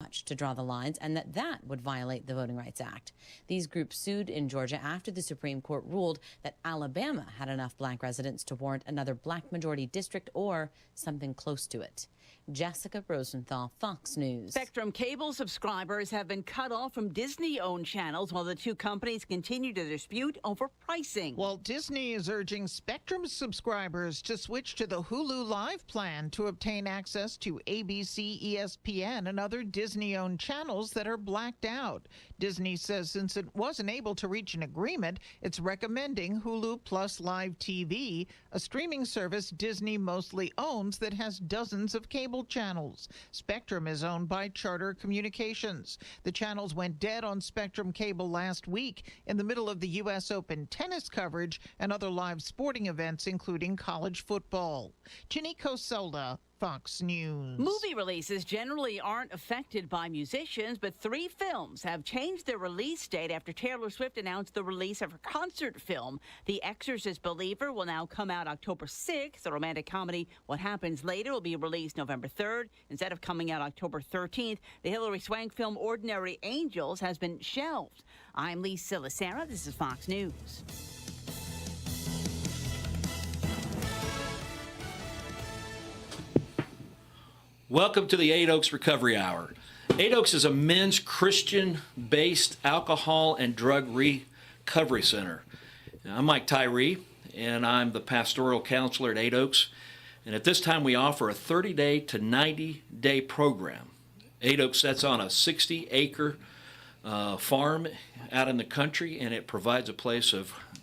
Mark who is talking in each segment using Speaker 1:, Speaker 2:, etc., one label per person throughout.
Speaker 1: much to draw the lines and that would violate the Voting Rights Act. These groups sued in Georgia after the Supreme Court ruled that Alabama had enough black residents to warrant another black majority district or something close to it. Jessica Rosenthal, Fox News.
Speaker 2: Spectrum cable subscribers have been cut off from Disney-owned channels while the two companies continue to dispute over pricing.
Speaker 3: Well, Disney is urging Spectrum subscribers to switch to the Hulu Live plan to obtain access to ABC, ESPN, and other Disney-owned channels that are blacked out. Disney says since it wasn't able to reach an agreement, it's recommending Hulu Plus Live TV, a streaming service Disney mostly owns that has dozens of cable channels. Spectrum is owned by Charter Communications. The channels went dead on Spectrum Cable last week in the middle of the U.S. Open tennis coverage and other live sporting events, including college football. Ginny Cosola, Fox News.
Speaker 2: Movie releases generally aren't affected by musicians, but 3 films have changed their release date after Taylor Swift announced the release of her concert film. The Exorcist Believer will now come out October 6th. The romantic comedy What Happens Later will be released November 3rd. Instead of coming out October 13th, the Hilary Swank film Ordinary Angels has been shelved. I'm Lisa Lacera. This is Fox News.
Speaker 4: Welcome to the 8 Oaks Recovery Hour. 8 Oaks is a men's Christian-based alcohol and drug recovery center. I'm Mike Tyree, and I'm the pastoral counselor at 8 Oaks. And at this time, we offer a 30-day to 90-day program. 8 Oaks sits on a 60-acre farm out in the country, and it provides a place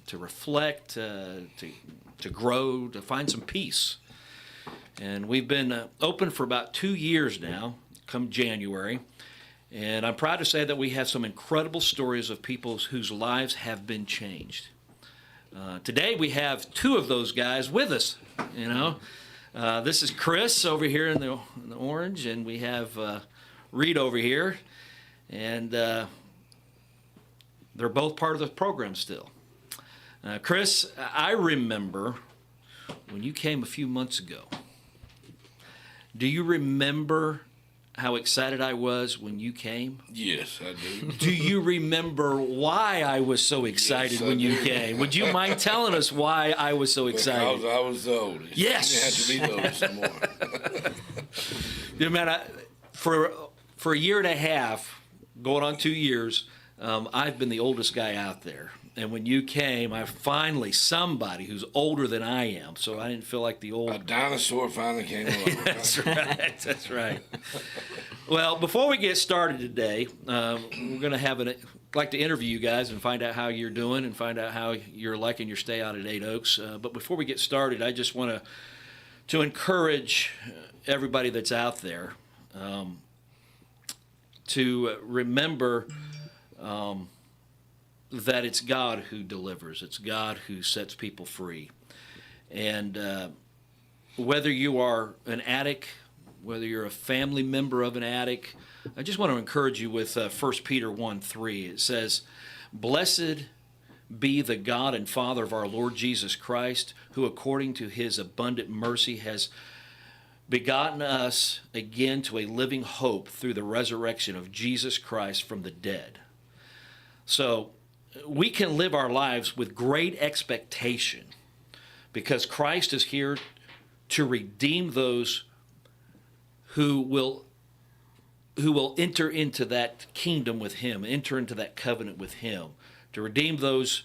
Speaker 4: to reflect, to grow, to find some peace. And we've been open for about 2 years now, come January. And I'm proud to say that we have some incredible stories of people whose lives have been changed. Today we have 2 of those guys with us, you know. This is Chris over here in the orange, and we have Reed over here. And they're both part of the program still. Chris, I remember when you came a few months ago. Do you remember how excited I was when you came?
Speaker 5: Yes, I do.
Speaker 4: Do you remember why I was so excited when you came? Would you mind telling us why I was so excited?
Speaker 5: Because I was the oldest.
Speaker 4: Yes.
Speaker 5: You had to be the oldest some more.
Speaker 4: Yeah, man, for a year and a half, going on 2 years, I've been the oldest guy out there. And when you came, I finally, somebody who's older than I am, so I didn't feel like the old...
Speaker 5: A dinosaur finally came along.
Speaker 4: That's right, that's right. Well, before we get started today, we're going to like to interview you guys and find out how you're doing and find out how you're liking your stay out at 8 Oaks. But before we get started, I just want to encourage everybody that's out there to remember... that it's God who delivers. It's God who sets people free. And whether you are an addict, whether you're a family member of an addict, I just want to encourage you with 1 Peter 1:3. It says, "Blessed be the God and Father of our Lord Jesus Christ, who according to his abundant mercy has begotten us again to a living hope through the resurrection of Jesus Christ from the dead." So we can live our lives with great expectation because Christ is here to redeem those who will enter into that kingdom with him, enter into that covenant with him. To redeem those,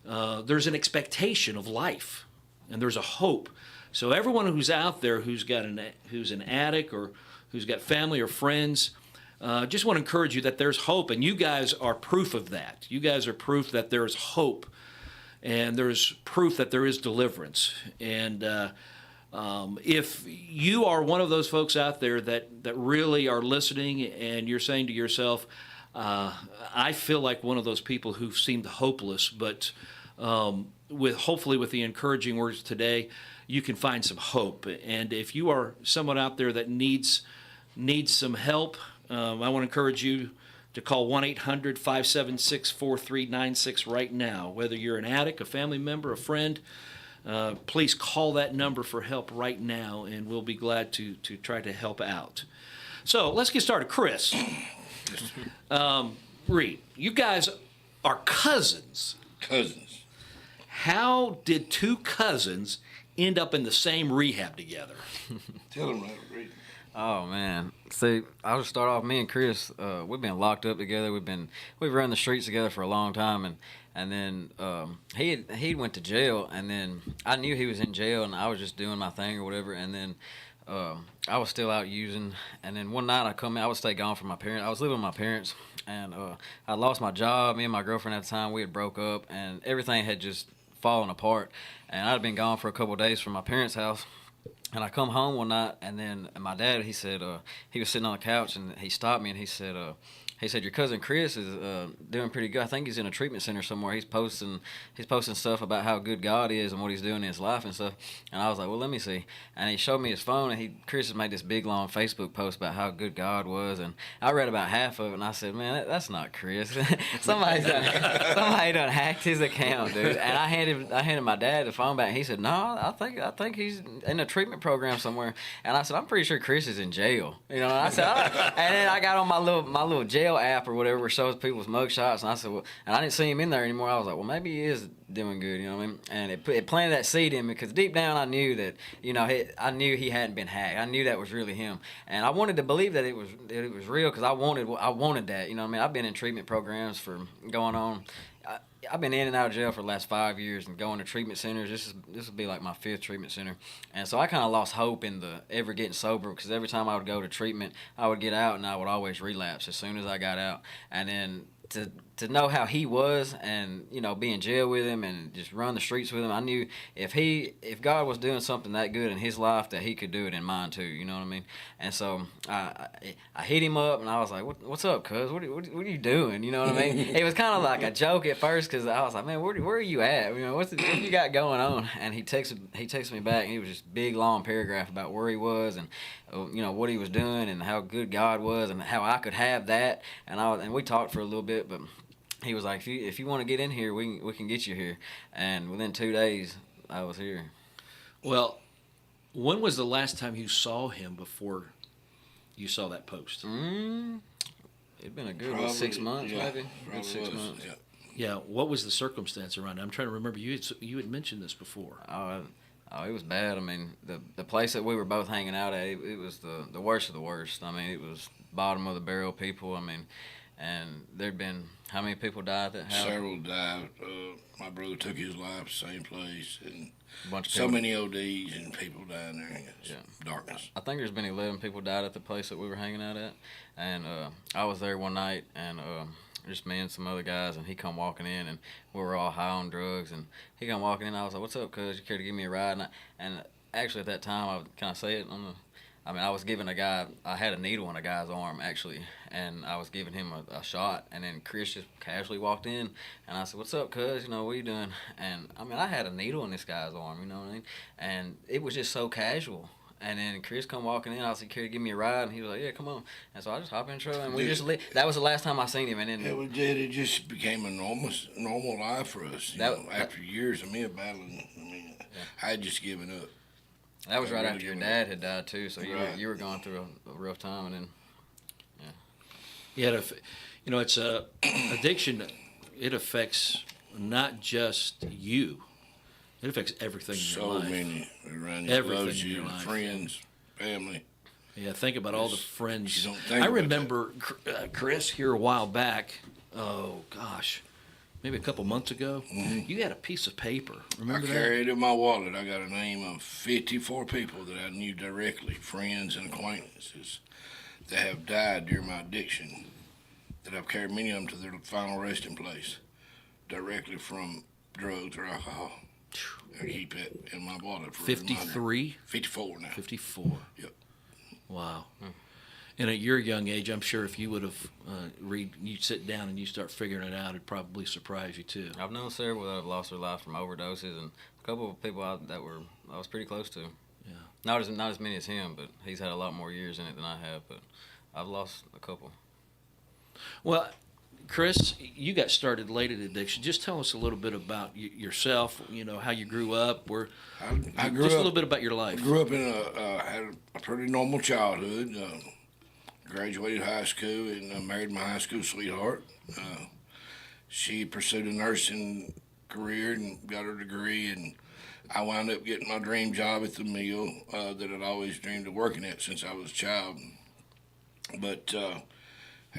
Speaker 4: there's an expectation of life, and there's a hope. So everyone who's out there who's an addict or who's got family or friends, just want to encourage you that there's hope, and you guys are proof of that. You guys are proof that there's hope, and there's proof that there is deliverance. And if you are one of those folks out there that really are listening and you're saying to yourself, I feel like one of those people who seemed hopeless, but hopefully with the encouraging words today, you can find some hope. And if you are someone out there that needs some help, I want to encourage you to call 1-800-576-4396 right now. Whether you're an addict, a family member, a friend, please call that number for help right now, and we'll be glad to try to help out. So let's get started. Chris, Reed, you guys are cousins.
Speaker 5: Cousins.
Speaker 4: How did two cousins end up in the same rehab together?
Speaker 5: Tell them that, Reed.
Speaker 6: Oh man, see, I'll just start off. Me and Chris, we've been locked up together. We've run the streets together for a long time, and then he went to jail, and then I knew he was in jail, and I was just doing my thing or whatever, and then I was still out using, and then one night I would stay gone from my parents. I was living with my parents, and I lost my job. Me and my girlfriend at the time, we had broke up, and everything had just fallen apart, and I'd been gone for a couple of days from my parents' house. And I come home one night, and then my dad, he said, he was sitting on the couch, and he stopped me, and he said, your cousin Chris is doing pretty good. I think he's in a treatment center somewhere. He's posting stuff about how good God is and what he's doing in his life and stuff. And I was like, well, let me see. And he showed me his phone, and Chris has made this big, long Facebook post about how good God was. And I read about half of it, and I said, man, that's not Chris. somebody done hacked his account, dude. And I handed my dad the phone back, and he said, no, I think he's in a treatment program somewhere. And I said, I'm pretty sure Chris is in jail. And I said, and then I got on my little jail app or whatever, shows people's mugshots, and I said, well, and I didn't see him in there anymore. I was like, well, maybe he is doing good, you know what I mean? And it planted that seed in me, because deep down I knew that, I knew he hadn't been hacked. I knew that was really him, and I wanted to believe that it was real, because I wanted that, you know what I mean? I've been in treatment programs for going on. I've been in and out of jail for the last 5 years and going to treatment centers. This will be like my 5th treatment center. And so I kind of lost hope in ever getting sober, because every time I would go to treatment, I would get out and I would always relapse as soon as I got out. And then to know how he was, and be in jail with him and just run the streets with him, I knew if God was doing something that good in his life, that he could do it in mine too, you know what I mean? And so I hit him up, and I was like, what's up, cuz? What are you doing, you know what I mean? It was kind of like a joke at first, because I was like, man, where are you at, what you got going on? And he texted me back, and he was just big long paragraph about where he was, and what he was doing, and how good God was, and how I could have that. And we talked for a little bit, but he was like, if you want to get in here, we can get you here. And within 2 days, I was here.
Speaker 4: Well, when was the last time you saw him before you saw that post?
Speaker 6: It'd been a good 6 months, maybe. Good 6 months.
Speaker 5: Yeah.
Speaker 4: Yeah. What was the circumstance around it? I'm trying to remember. You had mentioned this before.
Speaker 6: Oh, it was bad. I mean, the place that we were both hanging out at, it was the worst of the worst. I mean, it was bottom of the barrel people. I mean, and there'd been, how many people died at that house?
Speaker 5: Several died. My brother took his life same place, and
Speaker 6: A bunch of
Speaker 5: so
Speaker 6: people.
Speaker 5: many ODs and people dying there. It's darkness.
Speaker 6: I think there's been 11 people died at the place that we were hanging out at. And I was there one night, and just me and some other guys, and he come walking in, and we were all high on drugs, and he come walking in, I was like, what's up, cuz? You care to give me a ride? And actually at that time, can I say it on the... I was giving a guy, I had a needle in a guy's arm, actually, and I was giving him a shot, and then Chris just casually walked in, and I said, what's up, cuz, what are you doing? And, I had a needle in this guy's arm, you know what I mean? And it was just so casual. And then Chris come walking in, I said, care to give me a ride? And he was like, yeah, come on. And so I just hop in the truck, and we just that was the last time I seen him. And then
Speaker 5: It just became a normal life for us. After years of me battling, I had just given up.
Speaker 6: that was right
Speaker 5: really
Speaker 6: after your
Speaker 5: giving
Speaker 6: dad had died, too, so
Speaker 5: Right.
Speaker 6: you were going through a rough time, and then...
Speaker 4: Yeah, it's a addiction. It affects not just you. It affects everything in your
Speaker 5: So
Speaker 4: life.
Speaker 5: many around you,
Speaker 4: Everything
Speaker 5: loves
Speaker 4: in
Speaker 5: you,
Speaker 4: your life.
Speaker 5: friends, family.
Speaker 4: Yeah, think about all the friends.
Speaker 5: you don't think
Speaker 4: I
Speaker 5: about
Speaker 4: remember Chris here a while back. Oh gosh, maybe a couple months ago. You had a piece of paper. Remember
Speaker 5: I
Speaker 4: that?
Speaker 5: carried in my wallet. I got a name of 54 people that I knew directly, friends and acquaintances, that have died during my addiction. That I've carried many of them to their final resting place, directly from drugs or alcohol. I keep it in my wallet for a reminder.
Speaker 4: 53?
Speaker 5: 54 now.
Speaker 4: 54.
Speaker 5: Yep.
Speaker 4: Wow. And at your young age, I'm sure if you would have you sit down and you start figuring it out, it'd probably surprise you too.
Speaker 6: I've known several that have lost their life from overdoses, and a couple of people I was pretty close to.
Speaker 4: Yeah.
Speaker 6: Not as many as him, but he's had a lot more years in it than I have. But I've lost a couple.
Speaker 4: Well, Chris, you got started late in addiction. Just tell us a little bit about yourself. How you grew up.
Speaker 5: I grew
Speaker 4: just
Speaker 5: up,
Speaker 4: a little bit about your life.
Speaker 5: grew up in had a pretty normal childhood. graduated high school and married my high school sweetheart. She pursued a nursing career and got her degree, and I wound up getting my dream job at the mill that I'd always dreamed of working at since I was a child. But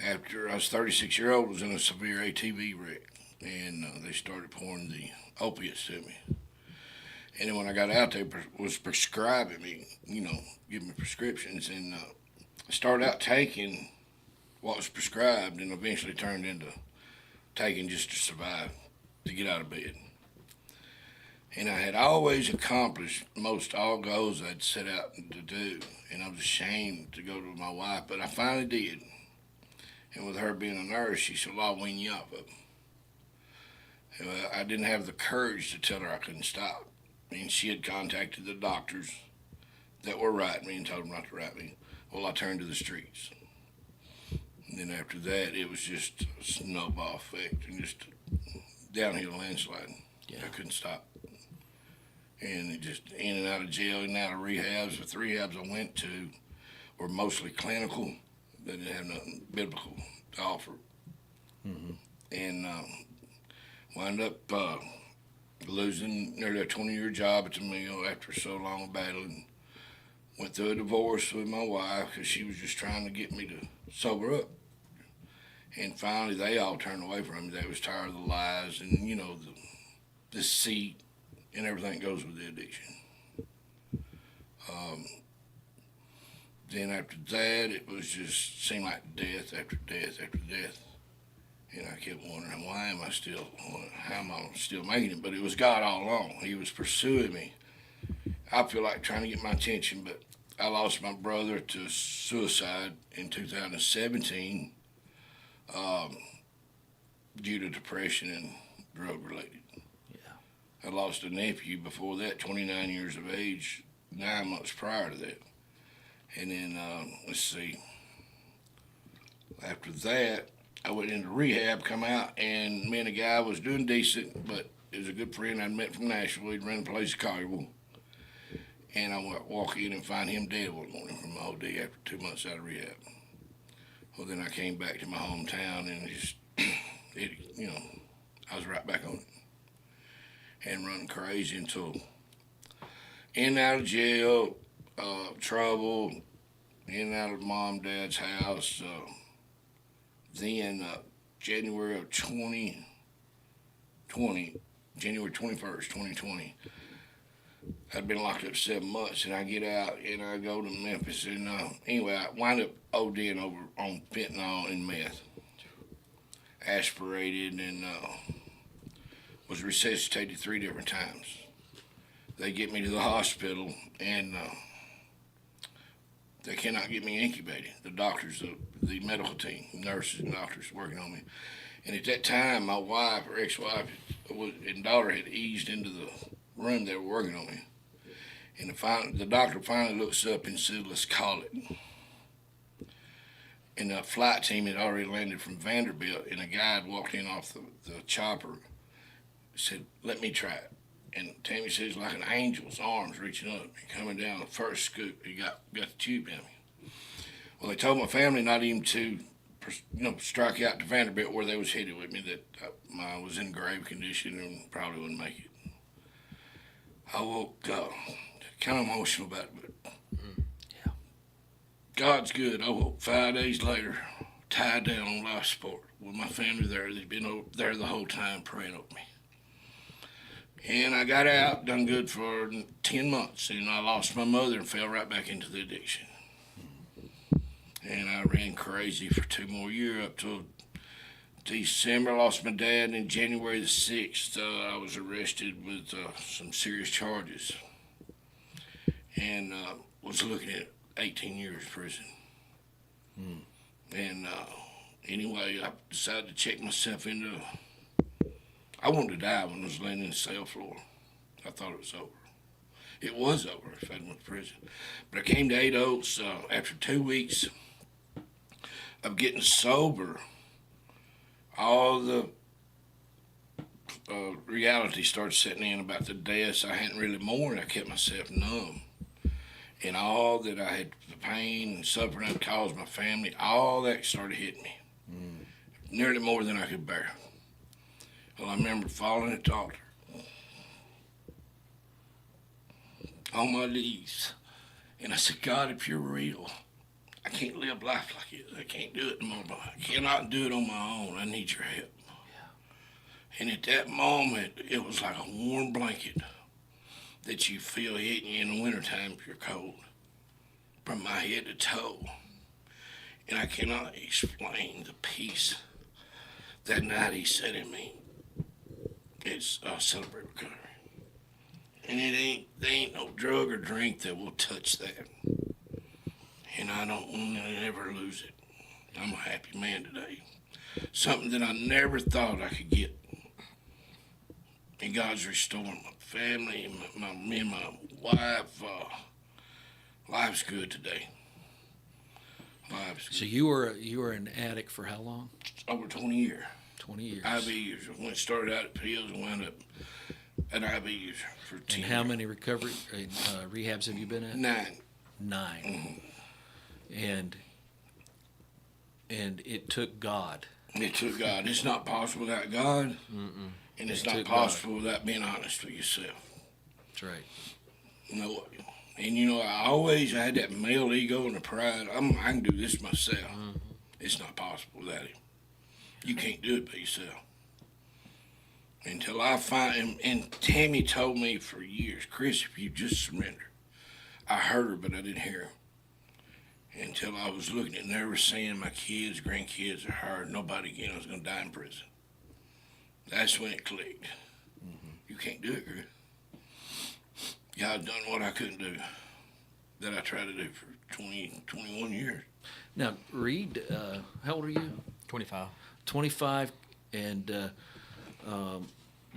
Speaker 5: after I was 36 years old, I was in a severe ATV wreck, and they started pouring the opiates to me. And then when I got out, they was prescribing me, giving me prescriptions, and I started out taking what was prescribed, and eventually turned into taking just to survive, to get out of bed. And I had always accomplished most all goals I'd set out to do, and I was ashamed to go to my wife, but I finally did. And with her being a nurse, she said, well, I'll wean you off of them. I didn't have the courage to tell her I couldn't stop. And she had contacted the doctors that were writing me and told them not to write me. Well, I turned to the streets. And then after that, it was just a snowball effect and just downhill landslide. Yeah. I couldn't stop. And it just in and out of jail, in and out of rehabs. The 3 rehabs I went to were mostly clinical. They didn't have nothing biblical to offer. Mm-hmm. And wound up losing nearly a 20-year job at the mill after so long of battling. Went through a divorce with my wife because she was just trying to get me to sober up. And finally, they all turned away from me. They was tired of the lies and, the deceit and everything that goes with the addiction. Then after that, it was just seemed like death after death after death. And I kept wondering, how am I still making it? But it was God all along. He was pursuing me. I feel like trying to get my attention, but I lost my brother to suicide in 2017 due to depression and drug-related. Yeah. I lost a nephew before that, 29 years of age, 9 months prior to that. And then, after that, I went into rehab, come out, and me and a guy was doing decent, but it was a good friend I'd met from Nashville. He'd run a place in Collierville. And I walk in and find him dead one morning from OD after 2 months out of rehab. Well, then I came back to my hometown and just, I was right back on it. And running crazy until in and out of jail, trouble, in and out of mom and dad's house. Then January of 2020, January 21st, 2020, I'd been locked up 7 months, and I get out and I go to Memphis, and anyway, I wind up ODing over on fentanyl and meth, aspirated, and was resuscitated 3 different times. They get me to the hospital, and they cannot get me incubated. The doctors, the medical team, nurses and doctors working on me. And at that time, my wife, or ex-wife, and daughter had eased into the room they were working on me. And the doctor finally looks up and said, let's call it. And the flight team had already landed from Vanderbilt, and a guy had walked in off the chopper, said, let me try it. And Tammy says, like an angel's arms reaching up and coming down the first scoop, he got the tube in me. Well, they told my family not even to, strike out to Vanderbilt where they was headed with me, that I was in grave condition and probably wouldn't make it. I woke up, kind of emotional about it, but yeah. God's good. I woke 5 days later, tied down on life support with my family there. They'd been there the whole time praying over me. And I got out, done good for 10 months, and I lost my mother and fell right back into the addiction. And I ran crazy for 2 more years up till December. I lost my dad, and January the 6th, I was arrested with some serious charges and was looking at 18 years prison. And anyway, I decided to check myself into... I wanted to die when I was laying in the cell floor. I thought it was over. It was over if I went to prison. But I came to 8 Oaks after 2 weeks of getting sober. All the reality started setting in about the deaths. I hadn't really mourned. I kept myself numb. And all that I had, the pain and suffering I'd caused my family, all that started hitting me. Nearly more than I could bear. Well, I remember falling at the altar on my knees. And I said, God, if you're real, I can't live life like this. I can't do it no more. I cannot do it on my own. I need your help. Yeah. And at that moment, it was like a warm blanket that you feel hitting you in the wintertime if you're cold, from my head to toe. And I cannot explain the peace that night he said in me. It's Celebrate Recovery. And there ain't no drug or drink that will touch that. And I don't want to ever lose it. I'm a happy man today. Something that I never thought I could get. And God's restoring my family, me and my wife. Life's good today. Life's good.
Speaker 4: So you were an addict for how long?
Speaker 5: Over 20 years.
Speaker 4: 20 years.
Speaker 5: IV years. When I started out at pills and wound up at IV years for 10
Speaker 4: And how many recovery rehabs have you been at?
Speaker 5: 9.
Speaker 4: 9.
Speaker 5: Mm-hmm.
Speaker 4: And it took God.
Speaker 5: It took God. It's not possible without God. Mm-mm. And it's not possible without being honest with yourself.
Speaker 4: That's right.
Speaker 5: No. And I had that male ego and the pride. I can do this myself. Mm-hmm. It's not possible without him. You can't do it by yourself. Until I find him. And Tammy told me for years, Chris, if you just surrender. I heard her, but I didn't hear her. Until I was looking at never seeing my kids, grandkids, or her, nobody again. I was going to die in prison. That's when it clicked. Mm-hmm. You can't do it, Chris. God done what I couldn't do, that I tried to do for 21 years.
Speaker 4: Now, Reed, how old are you?
Speaker 6: 25.
Speaker 4: 25, and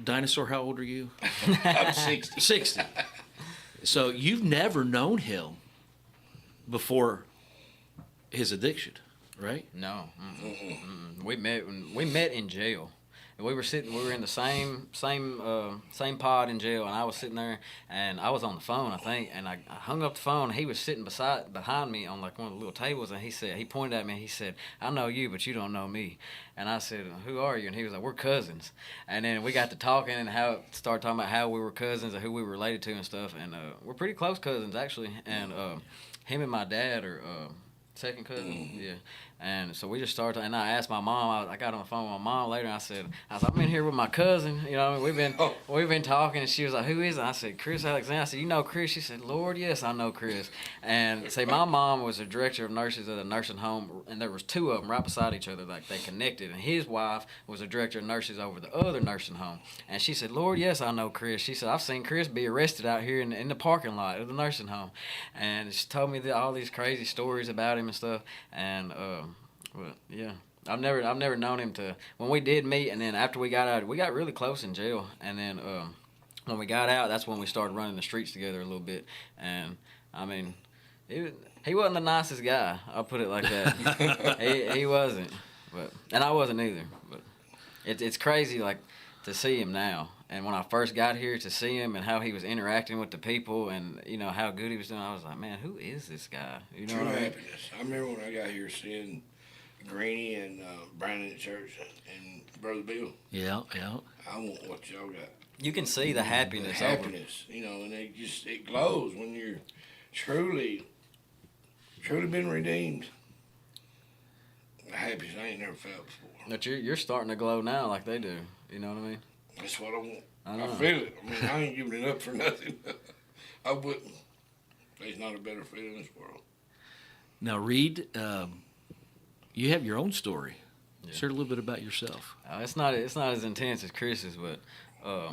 Speaker 4: Dinosaur, how old are you?
Speaker 5: I'm 60.
Speaker 4: 60. So you've never known him before his addiction, right?
Speaker 6: No. Mm-mm. We met in jail. We were in the same pod in jail, and I was sitting there, and I was on the phone, I think, and I hung up the phone. He was sitting behind me on like one of the little tables, and he pointed at me, and he said, "I know you, but you don't know me." And I said, "Who are you?" And he was like, "We're cousins." And then we got to talking and started talking about how we were cousins and who we were related to and stuff, and we're pretty close cousins actually. And him and my dad are second cousin, yeah. And so we just started, and I asked my mom. I got on the phone with my mom later, and I said, "I'm in here with my cousin. We've been talking." And she was like, "Who is it?" I said, "Chris Alexander." I said, "You know Chris?" She said, "Lord, yes, I know Chris." And my mom was a director of nurses at a nursing home, and there was 2 of them right beside each other, like they connected. And his wife was a director of nurses over the other nursing home. And she said, "Lord, yes, I know Chris." She said, "I've seen Chris be arrested out here in the parking lot of the nursing home." And she told me all these crazy stories about him and stuff. And but yeah, I've never known him to. When we did meet, and then after we got out, we got really close in jail. And then when we got out, that's when we started running the streets together a little bit. And I mean, he wasn't the nicest guy. I'll put it like that. he wasn't, and I wasn't either. But it's crazy like to see him now. And when I first got here, to see him and how he was interacting with the people, and how good he was doing, I was like, man, who is this guy? You know
Speaker 5: True
Speaker 6: what I mean?
Speaker 5: happiness. I remember when I got here seeing Greeny and Brandon at church and Brother Bill.
Speaker 4: Yeah.
Speaker 5: I want what y'all got.
Speaker 6: You can see the happiness.
Speaker 5: And it glows when you're truly been redeemed. The happiest I ain't never felt before.
Speaker 6: But you're starting to glow now like they do. You know what I mean?
Speaker 5: That's what I want.
Speaker 6: I
Speaker 5: feel it. I mean, I ain't giving it up for nothing. I wouldn't. There's not a better feeling in this world.
Speaker 4: Now, Reed, you have your own story.
Speaker 6: Yeah.
Speaker 4: Share a little bit about yourself.
Speaker 6: It's not as intense as Chris's, but I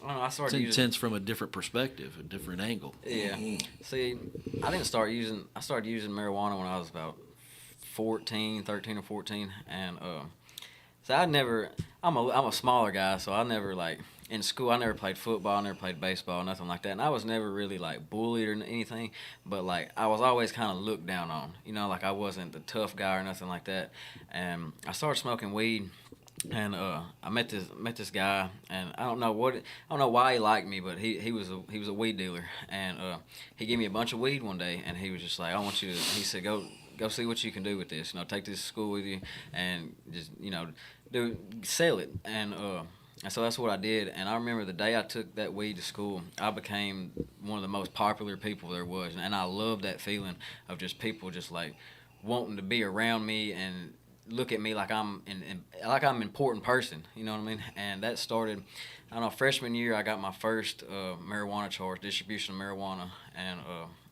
Speaker 6: don't know. I started
Speaker 4: It's
Speaker 6: using.
Speaker 4: intense from a different perspective, a different angle.
Speaker 6: Yeah. See, I started using marijuana when I was about 13 or 14, and so I'm a smaller guy, so I never in school, I never played football, I never played baseball, nothing like that. And I was never really bullied or anything, but I was always kind of looked down on. I wasn't the tough guy or nothing like that. And I started smoking weed and I met this guy, and I don't know why he liked me, but he was a weed dealer, and he gave me a bunch of weed one day, and he was just like, I want you to. He said, go see what you can do with this. Take this to school with you, and just sell it, and so that's what I did. And I remember the day I took that weed to school, I became one of the most popular people there was, and I loved that feeling of just people just like wanting to be around me and look at me like like I'm an important person, you know what I mean? And that started, I don't know, freshman year I got my first marijuana charge, distribution of marijuana, and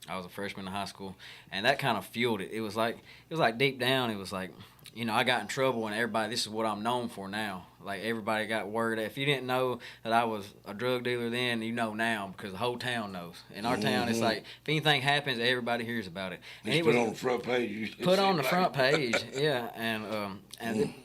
Speaker 6: I was a freshman in high school, and that kind of fueled it. It was like deep down, it was like, I got in trouble, and everybody, this is what I'm known for now. Like everybody got word. If you didn't know that I was a drug dealer then, you know now because the whole town knows. In our town, it's like if anything happens, everybody hears about it. And
Speaker 5: it was on the front page.
Speaker 6: Put on the front page, yeah.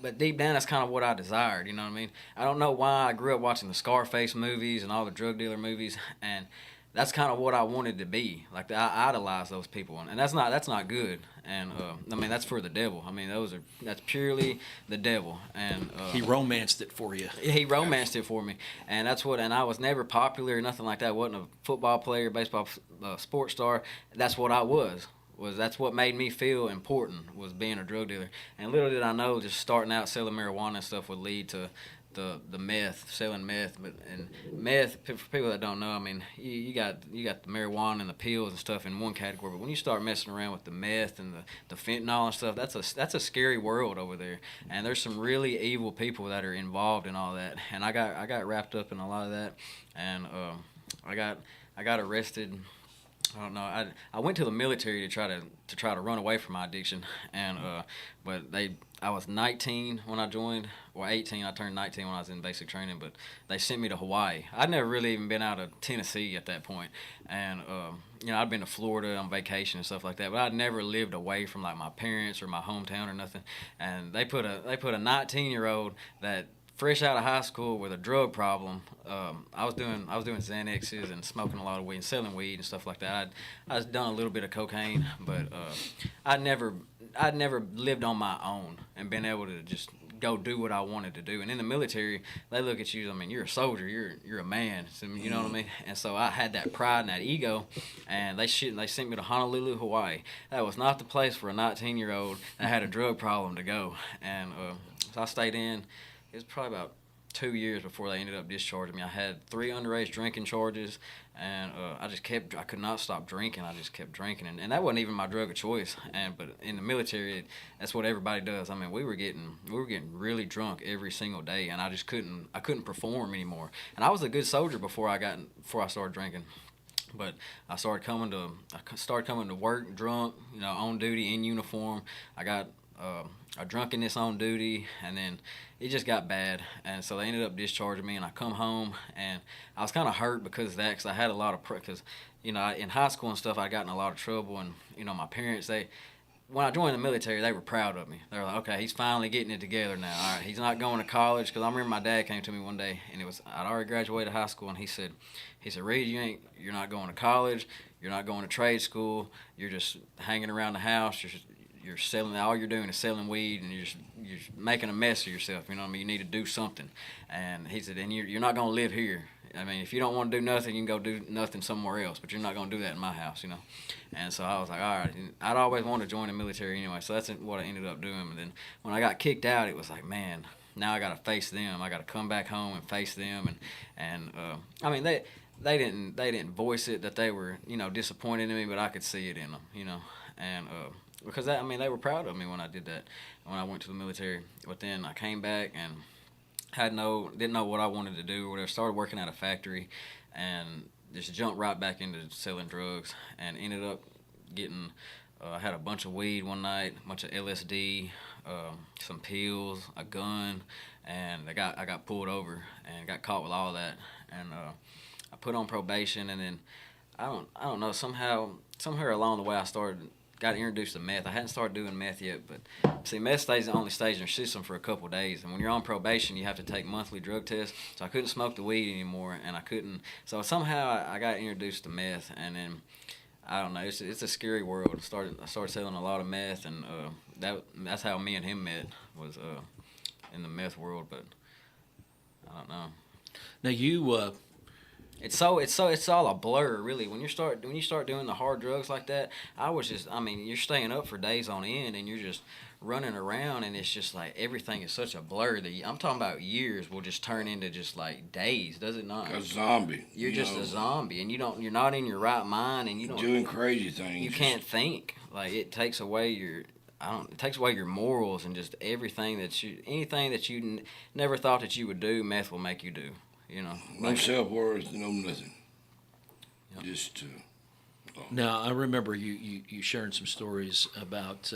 Speaker 6: But deep down, that's kind of what I desired. You know what I mean? I don't know why I grew up watching the Scarface movies and all the drug dealer movies, and that's kind of what I wanted to be. Like I idolize those people, and that's not good. And that's for the devil. That's purely the devil. And
Speaker 4: he romanced it for you.
Speaker 6: He romanced it for me, and and I was never popular or nothing like that. I wasn't a football player, baseball, sports star. That's what I was. That's what made me feel important, was being a drug dealer. And little did I know, just starting out selling marijuana and stuff would lead to the meth, selling meth. And meth, for people that don't know, you got the marijuana and the pills and stuff in one category, but when you start messing around with the meth and the fentanyl and stuff, that's a scary world over there. And there's some really evil people that are involved in all that. And I got wrapped up in a lot of that, and I got arrested. I don't know. I went to the military to try to run away from my addiction, and but I was 19 when I joined, or 18. I turned 19 when I was in basic training, but they sent me to Hawaii. I'd never really even been out of Tennessee at that point, and I'd been to Florida on vacation and stuff like that, but I'd never lived away from like my parents or my hometown or nothing. And they put a 19-year-old that fresh out of high school with a drug problem. I was doing Xanaxes and smoking a lot of weed and selling weed and stuff like that. I'd done a little bit of cocaine, but I'd never lived on my own and been able to just go do what I wanted to do. And in the military, they look at you. You're a soldier. You're a man. So, you know what I mean? And so I had that pride and that ego, and they sent me to Honolulu, Hawaii. That was not the place for a 19-year-old that had a drug problem to go. And so I stayed in. It was probably about 2 years before they ended up discharging me. I had 3 underage drinking charges, and I could not stop drinking. I just kept drinking, and that wasn't even my drug of choice. But in the military, that's what everybody does. We were getting really drunk every single day, and I couldn't perform anymore. And I was a good soldier before I started drinking. But I started coming to work drunk, on duty, in uniform. I got a drunkenness on duty, and then it just got bad, and so they ended up discharging me. And I come home, and I was kind of hurt because of that, because I had a lot of because in high school and stuff I got in a lot of trouble, and my parents, when I joined the military, they were proud of me. They were like, okay, he's finally getting it together now. All right, he's not going to college. Because I remember my dad came to me one day, and I'd already graduated high school, and he said, Reed, you're not going to college, you're not going to trade school, you're just hanging around the house, you're selling, all you're doing is selling weed, and you're making a mess of yourself. You know what I mean? You need to do something. And he said, and you're not going to live here. If you don't want to do nothing, you can go do nothing somewhere else, but you're not going to do that in my house, And so I was like, all right. And I'd always wanted to join the military anyway, so that's what I ended up doing. And then when I got kicked out, it was like, man, now I got to face them. I got to come back home and face them. They didn't voice it that they were, disappointed in me, but I could see it in them, And because they were proud of me when I did that, when I went to the military. But then I came back and didn't know what I wanted to do or whatever. Started working at a factory, and just jumped right back into selling drugs, and ended up getting. I had a bunch of weed one night, a bunch of LSD, some pills, a gun, and I got pulled over and got caught with all that, and I put on probation, and then I don't know, somewhere along the way I got introduced to meth. I hadn't started doing meth yet, but see, meth stays the only stage in your system for a couple of days, and when you're on probation, you have to take monthly drug tests. So I couldn't smoke the weed anymore, and I couldn't. So somehow I got introduced to meth, and then I don't know. It's a scary world. I started selling a lot of meth, and that's how me and him met. Was in the meth world, but I don't know.
Speaker 4: Now you
Speaker 6: It's all a blur, really. When you start doing the hard drugs like that, I mean, you're staying up for days on end, and you're just running around, and it's just like everything is such a blur that I'm talking about years will just turn into just like days, does it not?
Speaker 5: A zombie.
Speaker 6: You're just a zombie, and you're not in your right mind, and you don't
Speaker 5: doing crazy things.
Speaker 6: You can't think. Like it takes away your. It takes away your morals and just anything that you never thought that you would do. Meth will make you do. You know,
Speaker 5: no self-worth, no nothing. Yep. Just
Speaker 4: now I remember you sharing some stories about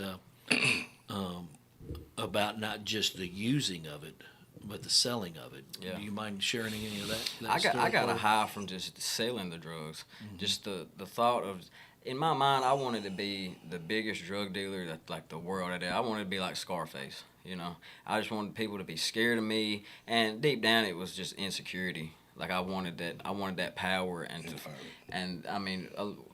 Speaker 4: not just the using of it, but the selling of it.
Speaker 6: Yeah.
Speaker 4: Do you mind sharing any of that?
Speaker 6: I got a high from just selling the drugs. Mm-hmm. Just the thought of, in my mind, I wanted to be the biggest drug dealer that like the world had. I wanted to be like Scarface. You know, I just wanted people to be scared of me, and deep down it was just insecurity. Like I wanted that power, and I mean,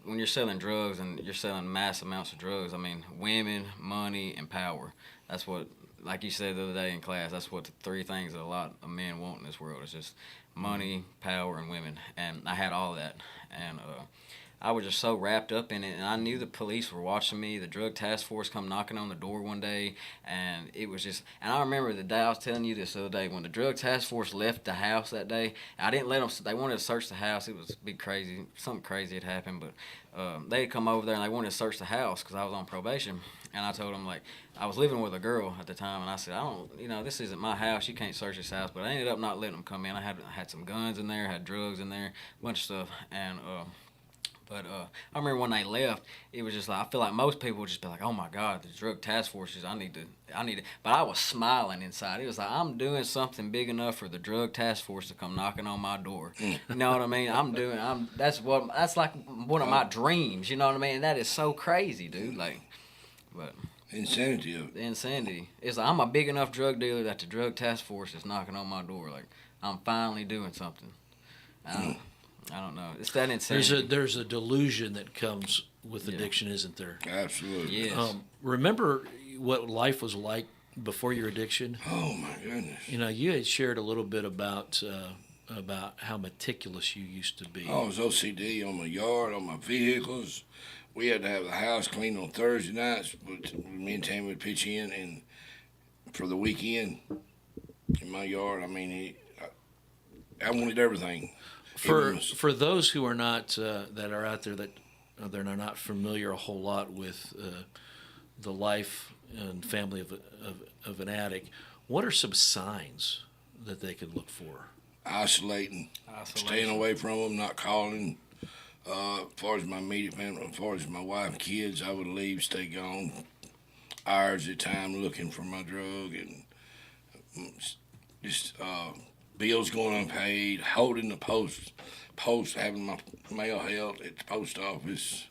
Speaker 6: when you're selling drugs and you're selling mass amounts of drugs, I mean, women, money, and power. That's what, like you said the other day in class, that's what the three things that a lot of men want in this world. It's just money, power, and women, and I had all that, and I was just so wrapped up in it, and I knew the police were watching me. The drug task force come knocking on the door one day, and it was just, and I remember the day I was telling you this the other day, when the drug task force left the house that day, I didn't let them, they wanted to search the house. It was big crazy, something crazy had happened, but they had come over there and they wanted to search the house because I was on probation, and I told them, like, I was living with a girl at the time, and I said, this isn't my house, you can't search this house, but I ended up not letting them come in. I had some guns in there, had drugs in there, a bunch of stuff, and But I remember when they left, it was just like, I feel like most people would just be like, oh my God, the drug task forces, I need to. But I was smiling inside. It was like, I'm doing something big enough for the drug task force to come knocking on my door. You know what I mean? That's like one of my dreams, you know what I mean? And that is so crazy, dude. Like, but.
Speaker 5: Insanity of it.
Speaker 6: The insanity. It's like, I'm a big enough drug dealer that the drug task force is knocking on my door. Like, I'm finally doing something. I don't know. It's that insanity.
Speaker 4: There's a delusion that comes with addiction, isn't there?
Speaker 5: Absolutely.
Speaker 6: Yes.
Speaker 4: Remember what life was like before your addiction?
Speaker 5: Oh my goodness.
Speaker 4: You know, you had shared a little bit about how meticulous you used to be.
Speaker 5: I was OCD on my yard, on my vehicles. We had to have the house cleaned on Thursday nights. But me and Tammy would pitch in, and for the weekend in my yard, I mean, I wanted everything.
Speaker 4: For those who are not that are out there that they're not familiar a whole lot with the life and family of an addict, what are some signs that they could look for?
Speaker 5: Isolation. Staying away from them, not calling. As far as my immediate family, as far as my wife and kids, I would leave, stay gone hours at a time looking for my drug, and just bills going unpaid, holding the post, having my mail held at the post office,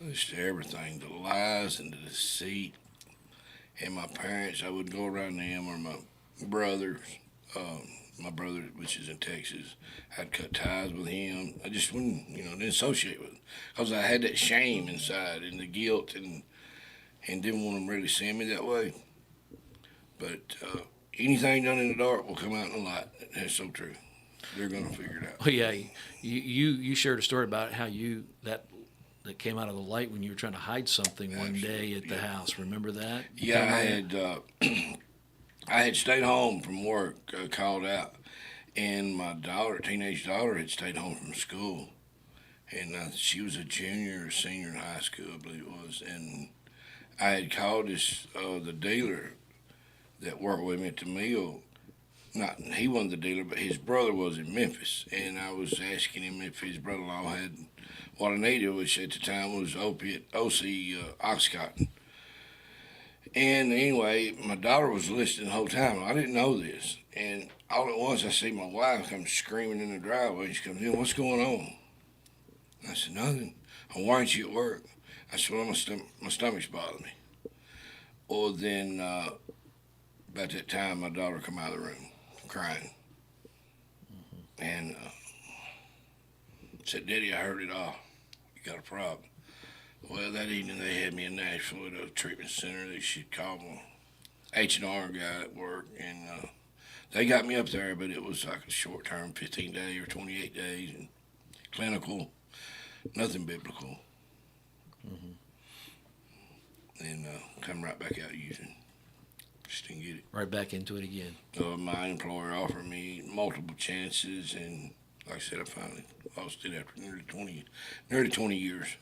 Speaker 5: just everything, the lies and the deceit. And my parents, I would go around them, or my brothers, my brother, which is in Texas, I'd cut ties with him. I just wouldn't, didn't associate with him, because I had that shame inside and the guilt, and didn't want them really seeing me that way. But anything done in the dark will come out in the light. That's so true. They're going to figure it out.
Speaker 4: Oh yeah, you shared a story about how that came out of the light when you were trying to hide something one day at the house. Remember that?
Speaker 5: Yeah, I had stayed home from work, called out, and my teenage daughter, had stayed home from school, and she was a junior or senior in high school, I believe it was, and I had called the dealer that worked with me at the mill. He wasn't the dealer, but his brother was in Memphis, and I was asking him if his brother-in-law had what I needed, which at the time was Oxycontin. And anyway, my daughter was listening the whole time. I didn't know this, and all at once I see my wife come screaming in the driveway. She comes in, "What's going on?" I said, "Nothing." "Why aren't you at work?" I said, "Well, my stomach's bothering me." Well, then about that time, my daughter come out of the room crying, and said, "Daddy, I heard it all. You got a problem." Well, that evening they had me in Nashville at a treatment center. They should call me. H&R guy at work, and they got me up there, but it was like a short term, 15 days or 28 days, and clinical, nothing biblical. And come right back out using. Just didn't get it.
Speaker 4: Right back into it again.
Speaker 5: My employer offered me multiple chances, and like I said, I finally lost it after nearly 20 years.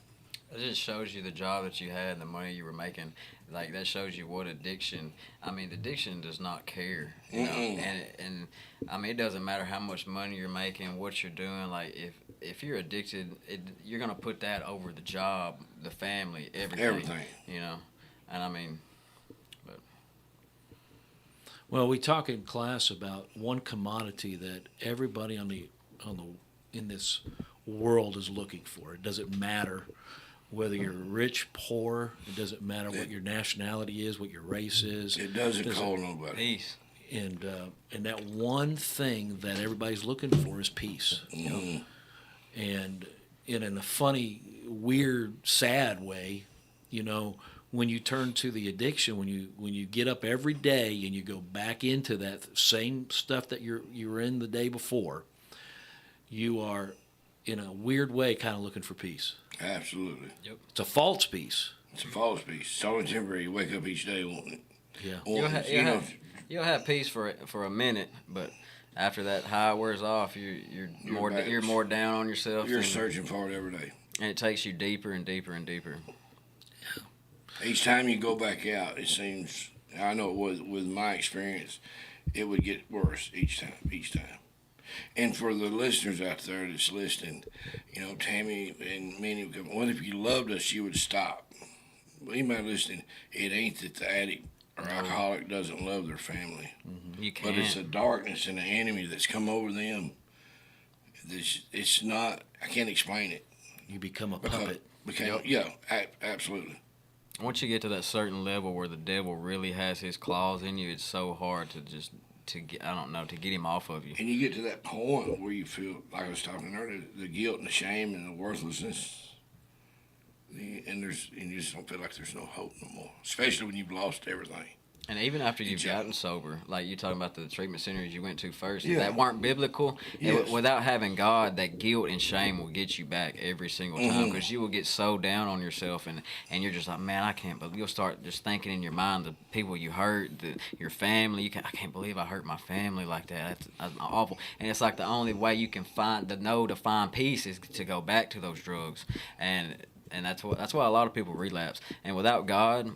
Speaker 6: It just shows you the job that you had and the money you were making. Like, that shows you what addiction. I mean, addiction does not care, you know. And I mean, it doesn't matter how much money you're making, what you're doing. Like, if you're addicted, you're gonna put that over the job, the family, everything. You know, and I mean, but.
Speaker 4: Well, we talk in class about one commodity that everybody in this world is looking for. It doesn't matter whether you're rich, poor. It doesn't matter what your nationality is, what your race is.
Speaker 5: It doesn't call nobody.
Speaker 6: Peace.
Speaker 4: And that one thing that everybody's looking for is peace. You know? And in a funny, weird, sad way, you know, when you turn to the addiction, when you get up every day and you go back into that same stuff that you were in the day before, you are, in a weird way, kind of looking for peace.
Speaker 5: Absolutely.
Speaker 6: Yep.
Speaker 4: It's a false peace.
Speaker 5: It's a false peace. It's only temporary. You wake up each day wanting it.
Speaker 4: Yeah.
Speaker 6: You'll have peace for a minute, but after that high wears off, you're more down on yourself.
Speaker 5: You're searching for it every day.
Speaker 6: And it takes you deeper and deeper and deeper.
Speaker 5: Each time you go back out, it seems, I know with my experience, it would get worse each time. And for the listeners out there that's listening, you know, Tammy and many, what if you loved us, you would stop. Anybody listening, it ain't that the addict or alcoholic doesn't love their family.
Speaker 6: You can't.
Speaker 5: But it's the darkness and the enemy that's come over them. It's not, I can't explain it.
Speaker 4: You become a puppet.
Speaker 5: Yeah, absolutely.
Speaker 6: Once you get to that certain level where the devil really has his claws in you, it's so hard to get him off of you.
Speaker 5: And you get to that point where you feel, like I was talking earlier, the guilt and the shame and the worthlessness. And you just don't feel like there's no hope no more, especially when you've lost everything.
Speaker 6: And even after you've gotten sober, like you talking about the treatment centers you went to first,
Speaker 5: Yeah.
Speaker 6: that weren't biblical,
Speaker 5: Yes.
Speaker 6: without having God, that guilt and shame will get you back every single time, because you will get so down on yourself, and you're just like, man, I can't believe. You'll start just thinking in your mind the people you hurt, your family. I can't believe I hurt my family like that. That's awful. And it's like the only way you can to find peace is to go back to those drugs, and that's why a lot of people relapse. And without God,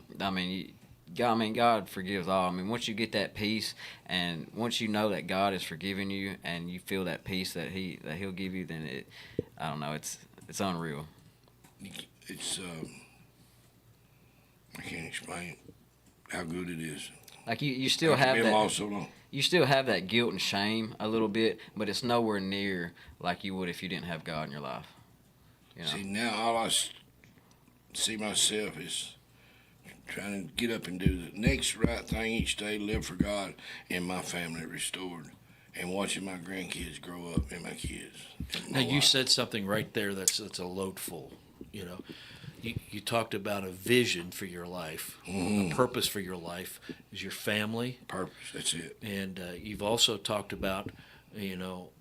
Speaker 6: God forgives all. I mean, once you get that peace, and once you know that God has forgiven you, and you feel that peace that He'll give you, then I don't know, it's unreal.
Speaker 5: It's I can't explain how good it is.
Speaker 6: Like you still have
Speaker 5: been
Speaker 6: that.
Speaker 5: lost so long.
Speaker 6: You still have that guilt and shame a little bit, but it's nowhere near like you would if you didn't have God in your life. You know?
Speaker 5: See, now all I see myself is trying to get up and do the next right thing each day, live for God and my family restored, and watching my grandkids grow up and my kids. And my
Speaker 4: Now, you
Speaker 5: wife.
Speaker 4: said something right there that's a load full. You know, you talked about a vision for your life, a purpose for your life is your family.
Speaker 5: Purpose, that's it.
Speaker 4: And you've also talked about,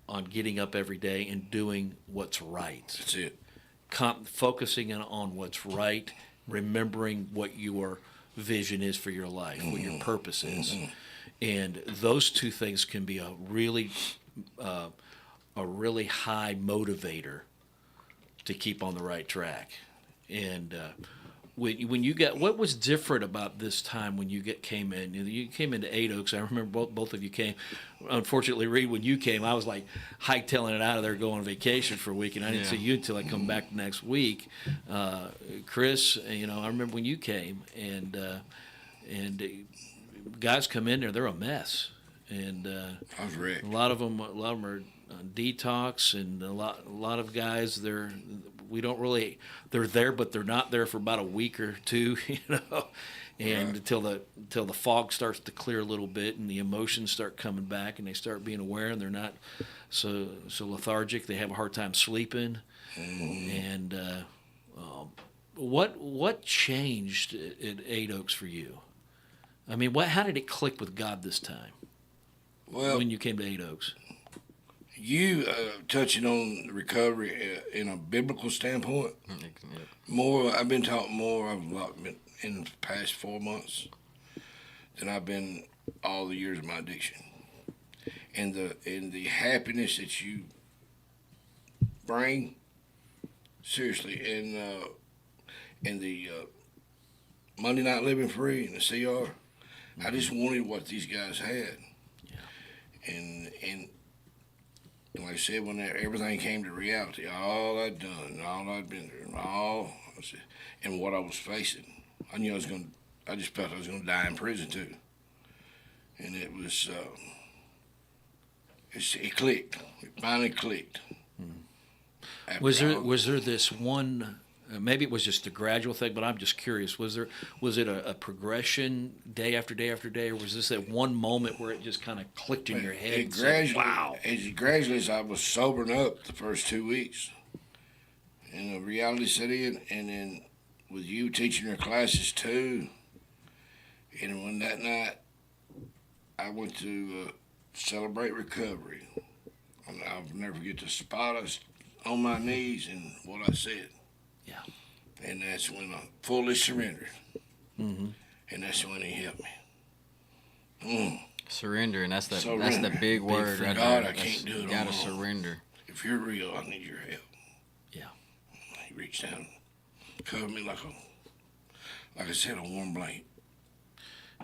Speaker 4: on getting up every day and doing what's right.
Speaker 5: That's it.
Speaker 4: Focusing on what's right, remembering what your vision is for your life, what your purpose is. And those two things can be a really high motivator to keep on the right track. And when you got, what was different about this time when you came in? You came into Eight Oaks. I remember both of you came. Unfortunately, Reed, when you came, I was like hightailing it out of there going on vacation for a week, and I didn't see you until I come back next week. Chris, I remember when you came, and guys come in there, they're a mess, and
Speaker 5: I was wrecked.
Speaker 4: a lot of them are on detox, and a lot of guys we don't really, they're there, but they're not there for about a week or two, and until the fog starts to clear a little bit and the emotions start coming back and they start being aware, and they're not so lethargic. They have a hard time sleeping. And what changed at Eight Oaks for you? I mean, how did it click with God this time
Speaker 5: Well,
Speaker 4: when you came to Eight Oaks?
Speaker 5: you touching on recovery in a biblical standpoint. More, I've been taught more of in the past 4 months than I've been all the years of my addiction. And the happiness that you bring, seriously, and the Monday Night Living Free and the CR, I just wanted what these guys had.
Speaker 4: Yeah.
Speaker 5: And like I said, when everything came to reality, all I'd done, all I'd been through, and what I was facing, I knew I just felt I was gonna die in prison too. And it was, it clicked. It finally clicked.
Speaker 4: Was there this one? Maybe it was just a gradual thing, but I'm just curious. Was it a progression day after day after day, or was this that one moment where it just kind of clicked in your head?
Speaker 5: It gradually,
Speaker 4: wow!
Speaker 5: As I was sobering up the first 2 weeks, and the reality set in, and then with you teaching your classes too, and when that night I went to celebrate recovery, and I'll never forget the spot I was on my knees and what I said.
Speaker 4: Yeah.
Speaker 5: And that's when I fully surrendered.
Speaker 4: Mm-hmm.
Speaker 5: And that's when he helped me.
Speaker 6: Surrender, and that's the
Speaker 5: Surrender.
Speaker 6: big word.
Speaker 5: God,
Speaker 6: there.
Speaker 5: I can't do it
Speaker 6: You gotta
Speaker 5: alone.
Speaker 6: surrender.
Speaker 5: If you're real, I need your help.
Speaker 4: Yeah.
Speaker 5: He reached down, covered me like I said, a warm blanket.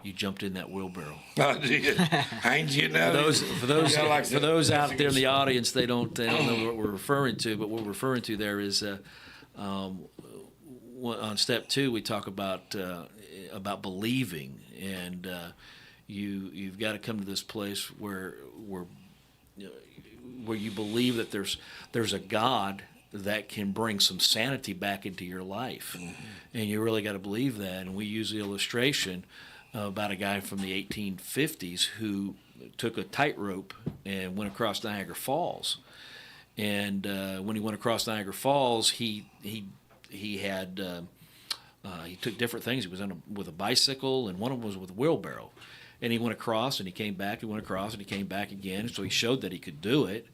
Speaker 4: You jumped in that wheelbarrow.
Speaker 5: I did. I ain't getting out of it.
Speaker 4: For those
Speaker 5: That's
Speaker 4: out
Speaker 5: a
Speaker 4: there in
Speaker 5: good
Speaker 4: the audience, they don't know what we're referring to. But what we're referring to there is on step 2, we talk about believing, and you've got to come to this place where you believe that there's a God that can bring some sanity back into your life, and you really got to believe that. And we use the illustration about a guy from the 1850s who took a tightrope and went across Niagara Falls. And when he went across Niagara Falls, he took different things. He was with a bicycle, and one of them was with a wheelbarrow. And he went across, and he came back. He went across, and he came back again. So he showed that he could do it.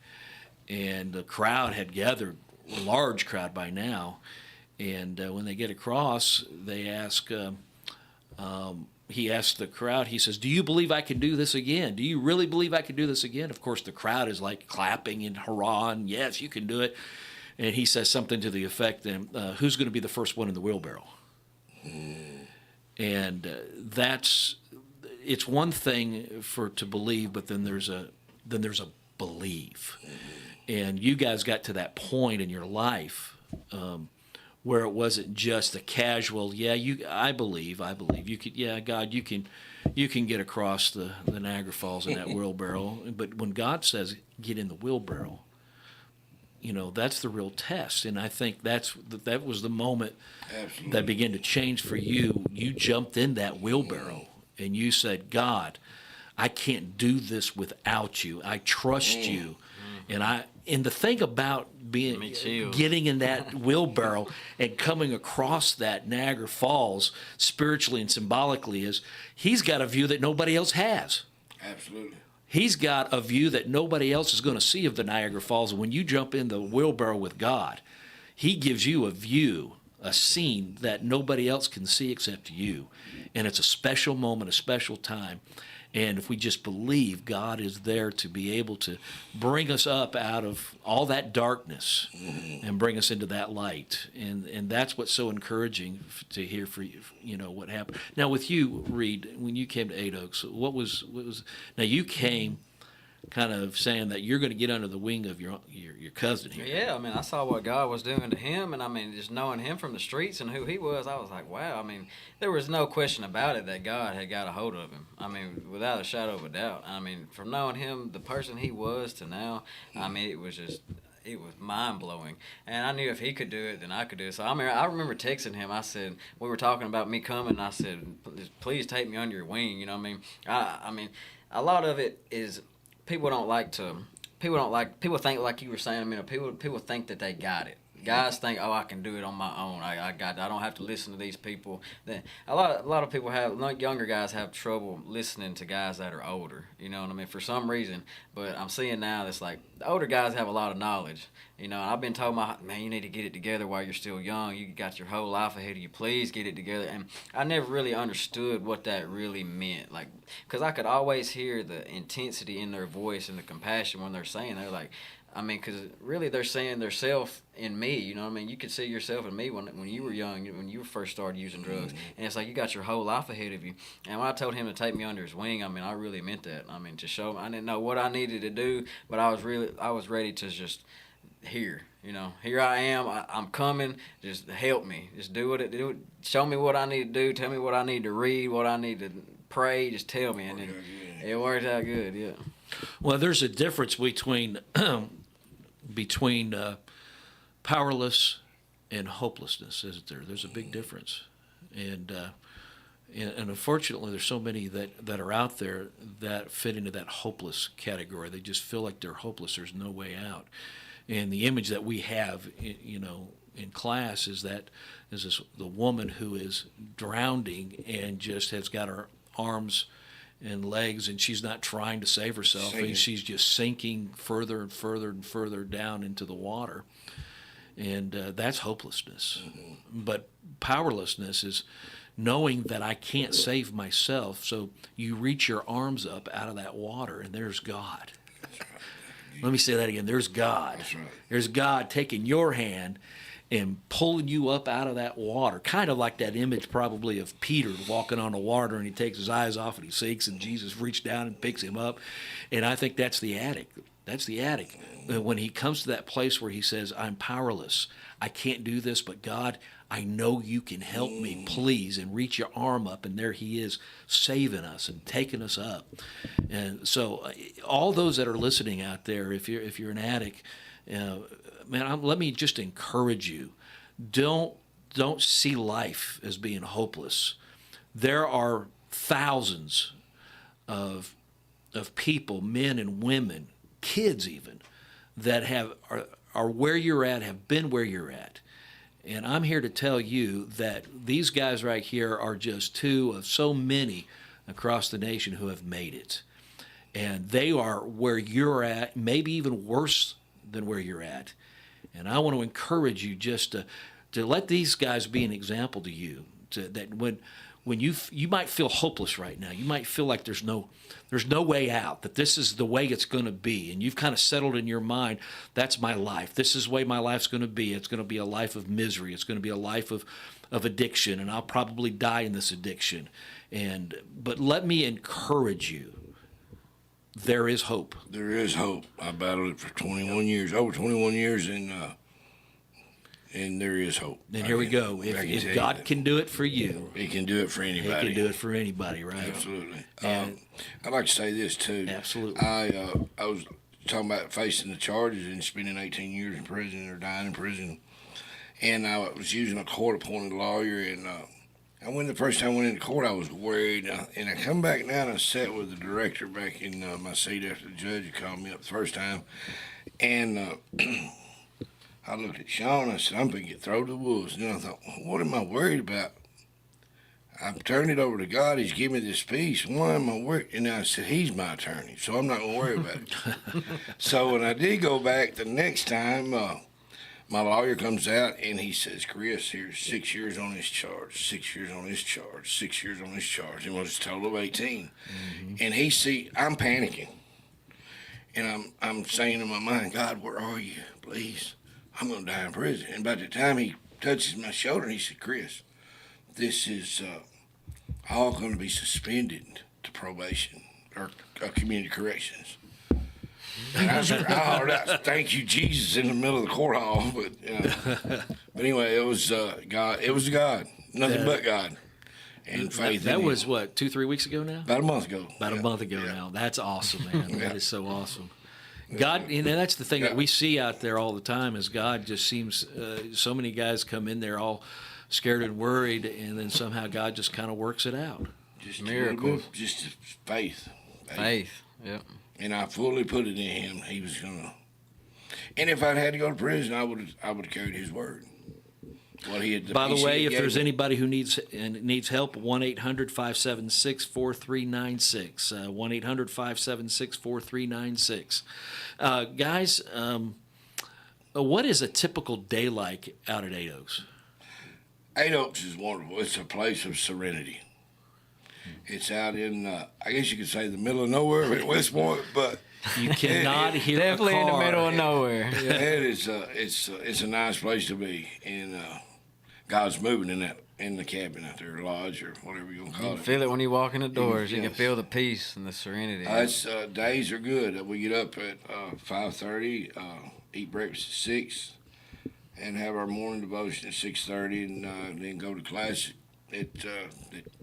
Speaker 4: And the crowd had gathered, a large crowd by now. And when they get across, they ask. He asked the crowd, he says, "Do you believe I can do this again? Do you really believe I can do this again?" Of course, the crowd is like clapping and hurrah, and yes, you can do it. And he says something to the effect, "Who's going to be the first one in the wheelbarrow?" And it's one thing to believe, but then there's a believe. And you guys got to that point in your life where it wasn't just a casual, I believe you could, God, you can get across the Niagara Falls in that wheelbarrow. But when God says get in the wheelbarrow, that's the real test. And I think that was the moment
Speaker 5: Absolutely.
Speaker 4: that began to change for you. You jumped in that wheelbarrow and you said, "God, I can't do this without you. I trust you." And the thing about getting in that wheelbarrow and coming across that Niagara Falls spiritually and symbolically is he's got a view that nobody else has.
Speaker 5: Absolutely.
Speaker 4: He's got a view that nobody else is going to see of the Niagara Falls. And when you jump in the wheelbarrow with God, he gives you a view, a scene that nobody else can see except you. And it's a special moment, a special time. And if we just believe, God is there to be able to bring us up out of all that darkness and bring us into that light. And that's what's so encouraging to hear for you, what happened. Now with you, Reed, when you came to Eight Oaks, what was now you came kind of saying that you're going to get under the wing of your cousin here.
Speaker 6: Yeah, I mean, I saw what God was doing to him, and I mean, just knowing him from the streets and who he was, I was like, wow. I mean, there was no question about it that God had got a hold of him. I mean, without a shadow of a doubt. I mean, from knowing him, the person he was to now, I mean, it was mind-blowing. And I knew if he could do it, then I could do it. So I mean, I remember texting him. I said, we were talking about me coming, and I said, please take me under your wing. You know what I mean? I mean, a lot of it is people think, like you were saying, I mean, people think that they got it. Guys think, oh, I can do it on my own. I don't have to listen to these people. Then a lot of people younger guys have trouble listening to guys that are older. You know what I mean? For some reason. But I'm seeing now that's like the older guys have a lot of knowledge. You know, I've been told, man, you need to get it together while you're still young. You got your whole life ahead of you. Please get it together. And I never really understood what that really meant. Like, because I could always hear the intensity in their voice and the compassion when they're saying, they're like, I mean, because really they're saying their self in me, you know what I mean? You could see yourself in me when you were young, when you first started using drugs. And it's like you got your whole life ahead of you. And when I told him to take me under his wing, I mean, I really meant that. I mean, to show him, I didn't know what I needed to do, but I was ready to just here I am, I'm coming, just help me. Just do it. Show me what I need to do. Tell me what I need to read, what I need to pray. Just tell me. And then it worked out good, yeah.
Speaker 4: Well, there's a difference between powerless and hopelessness, isn't there? There's a big difference, and unfortunately, there's so many that are out there that fit into that hopeless category. They just feel like they're hopeless. There's no way out, and the image that we have, in class is the woman who is drowning and just has got her arms and legs, and she's not trying to save herself, and she's just sinking further and further and further down into the water, and that's hopelessness. But powerlessness is knowing that I can't save myself, so you reach your arms up out of that water, and there's God. Let me say that again. There's God.
Speaker 5: That's right.
Speaker 4: There's God taking your hand and pulling you up out of that water, kind of like that image probably of Peter walking on the water, and he takes his eyes off and he sinks, and Jesus reached down and picks him up. And I think that's the addict. That's the addict. When he comes to that place where he says, I'm powerless, I can't do this, but God, I know you can help me, please, and reach your arm up, and there he is saving us and taking us up. And so all those that are listening out there, if you're an addict, man, let me just encourage you. Don't see life as being hopeless. There are thousands of people, men and women, kids even, that are where you're at, have been where you're at. And I'm here to tell you that these guys right here are just two of so many across the nation who have made it. And they are where you're at, maybe even worse than where you're at. And I want to encourage you just to let these guys be an example to you. That when you might feel hopeless right now, you might feel like there's no way out, that this is the way it's going to be, and you've kind of settled in your mind, that's my life. This is the way my life's going to be. It's going to be a life of misery. It's going to be a life of addiction, and I'll probably die in this addiction. But let me encourage you. There is hope.
Speaker 5: There is hope. I battled it for 21 years, over 21 years, and there is hope.
Speaker 4: And here we go. If God can do it for you,
Speaker 5: He can do it for anybody.
Speaker 4: He can do it for anybody, right?
Speaker 5: Absolutely.
Speaker 4: And
Speaker 5: I'd like to say this too.
Speaker 4: Absolutely.
Speaker 5: I was talking about facing the charges and spending 18 years in prison or dying in prison, and I was using a court-appointed lawyer, and the first time I went into court, I was worried, and I come back now and I sat with the director back in my seat after the judge had called me up the first time, and I looked at Sean and I said, I'm going to get thrown to the wolves. And then I thought, what am I worried about? I've turned it over to God. He's given me this peace. Why am I worried? And I said, He's my attorney, so I'm not going to worry about it. So when I did go back the next time, my lawyer comes out and he says, Chris, here's 6 years on this charge, 6 years on this charge, 6 years on this charge. And it was a total of 18. Mm-hmm. And I'm panicking. And I'm saying in my mind, God, where are you? Please. I'm going to die in prison. And by the time he touches my shoulder, he said, Chris, this is all going to be suspended to probation or community corrections. And I said, thank you, Jesus, in the middle of the court hall. But anyway, it was God. It was God. Nothing but God. And faith.
Speaker 4: That was what, 2-3 weeks ago now?
Speaker 5: About a month ago.
Speaker 4: A month ago now. That's awesome, man. That is so awesome. God, that's the thing that we see out there all the time is God just seems, so many guys come in there all scared and worried, and then somehow God just kind of works it out.
Speaker 5: Just miracles. Just faith.
Speaker 6: Faith, yep.
Speaker 5: And I fully put it in Him. He was going to And if I'd had to go to prison, I would have carried his word. What he had.
Speaker 4: By the way, if there's
Speaker 5: me.
Speaker 4: anybody who needs help, 1-800-576-4396. 1-800-576-4396. Guys, what is a typical day like out at Eight Oaks?
Speaker 5: Eight Oaks is wonderful. It's a place of serenity. It's out in, I guess you could say, the middle of nowhere at West Point, but
Speaker 4: You cannot hear
Speaker 6: Definitely
Speaker 4: a car.
Speaker 6: in the middle of nowhere.
Speaker 5: it is. It's a nice place to be, and God's moving in the cabin out there, lodge or whatever you want to call
Speaker 6: You
Speaker 5: it.
Speaker 6: can feel it when you walk in the doors. You can
Speaker 5: Yes.
Speaker 6: feel the peace and the serenity.
Speaker 5: Days are good. We get up at 5:30, eat breakfast at 6, and have our morning devotion at 6:30, and then go to class at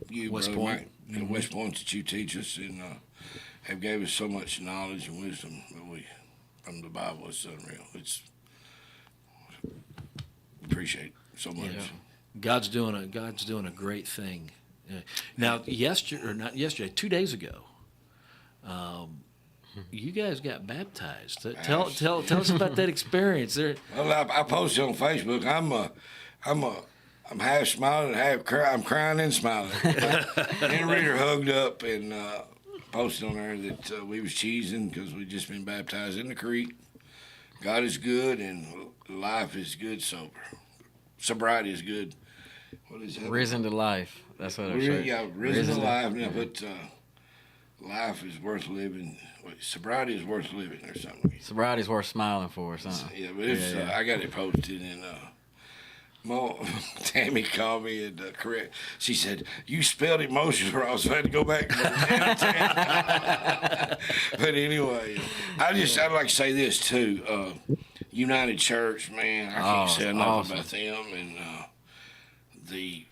Speaker 5: you,
Speaker 4: West
Speaker 5: Brother
Speaker 4: Point.
Speaker 5: Mike, at West Point that you teach us, and have gave us so much knowledge and wisdom that from the Bible. It's unreal. It's appreciate it so much.
Speaker 4: Yeah. God's doing a great thing. Now, not yesterday, 2 days ago, you guys got baptized. Tell us about that experience.
Speaker 5: Well, I posted on Facebook. I'm half smiling and half crying. I'm crying and smiling. And Reader hugged up and posted on there that we was cheesing because we just been baptized in the creek. God is good and life is good sober. Sobriety is good. What is that?
Speaker 6: Risen to life. That's what I'm saying.
Speaker 5: Yeah, risen to life. Now, but life is worth living. Wait, sobriety is worth living or something.
Speaker 6: Sobriety's worth smiling for or something.
Speaker 5: Yeah, but it's, I got it posted and Tammy called me and correct. She said, "You spelled emotions wrong, so I had to go back." But anyway, I'd like to say this too. United Church, man, I can't say enough about them and the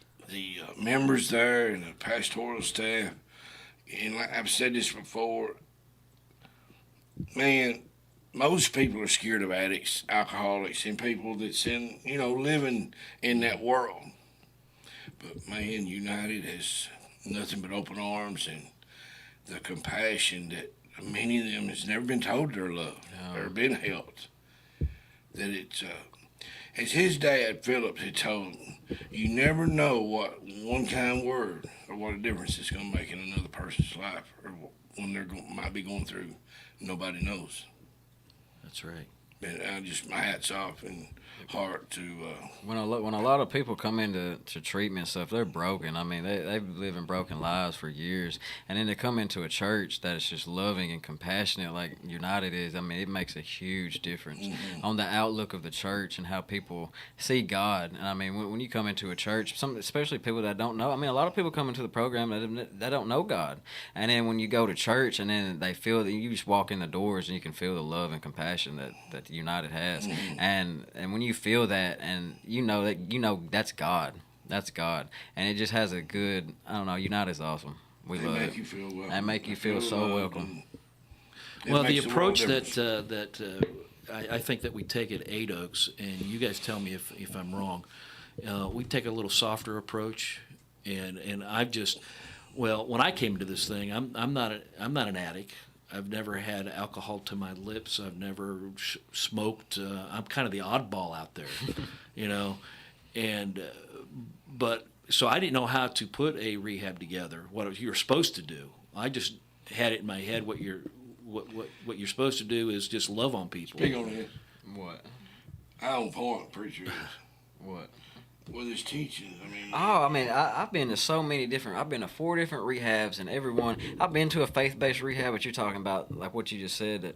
Speaker 5: members there and the pastoral staff. And like I've said this before, man. Most people are scared of addicts, alcoholics, and people that's living in that world. But man, United has nothing but open arms and the compassion that many of them has never been told they're loved or been helped. That it's as his dad Phillips had told him, you never know what one kind word or what a difference it's going to make in another person's life or when might be going through. Nobody knows.
Speaker 4: That's right.
Speaker 5: And my hat's off and heart to.
Speaker 6: When a lot of people come into treatment and stuff, they're broken. I mean, they've lived in broken lives for years, and then to come into a church that is just loving and compassionate, like United is. I mean, it makes a huge difference on the outlook of the church and how people see God. And I mean, when you come into a church, especially people that don't know. I mean, a lot of people come into the program that don't know God, and then when you go to church, and then they feel that you just walk in the doors and you can feel the love and compassion that United has, and when you feel that, and you know that's God. That's God. And it just has a good, I don't know, United's awesome. We love it.
Speaker 5: Make you feel welcome.
Speaker 6: And make you feel so welcome.
Speaker 4: Well, the approach that I think that we take at Eight Oaks, and you guys tell me if I'm wrong, we take a little softer approach, and I've just, when I came to this thing, I'm not an addict. I've never had alcohol to my lips. I've never smoked. I'm kind of the oddball out there, and but so I didn't know how to put a rehab together. What you're supposed to do, I just had it in my head. What you're supposed to do is just love on people.
Speaker 5: Speak on this.
Speaker 6: What?
Speaker 5: I on point, preacher is.
Speaker 6: What?
Speaker 5: With his teaching,
Speaker 6: I've been to so many different. I've been to 4 different rehabs, and every one. I've been to a faith-based rehab, but you're talking about like what you just said, that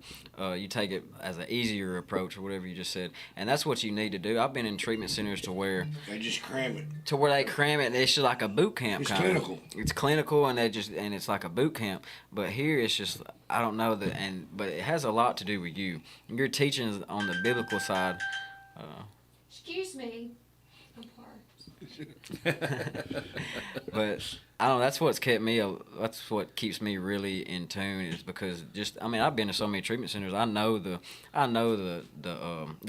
Speaker 6: you take it as an easier approach or whatever you just said, and that's what you need to do. I've been in treatment centers to where
Speaker 5: they just cram it.
Speaker 6: To where they cram it, and it's just like a boot camp.
Speaker 5: It's
Speaker 6: kind
Speaker 5: clinical.
Speaker 6: Of. It's clinical, and it's like a boot camp. But here it's just I don't know but it has a lot to do with you. Your teachings on the biblical side.
Speaker 7: Excuse me.
Speaker 6: But I don't know. That's what's kept me. That's what keeps me really in tune. Is because I've been to so many treatment centers. I know the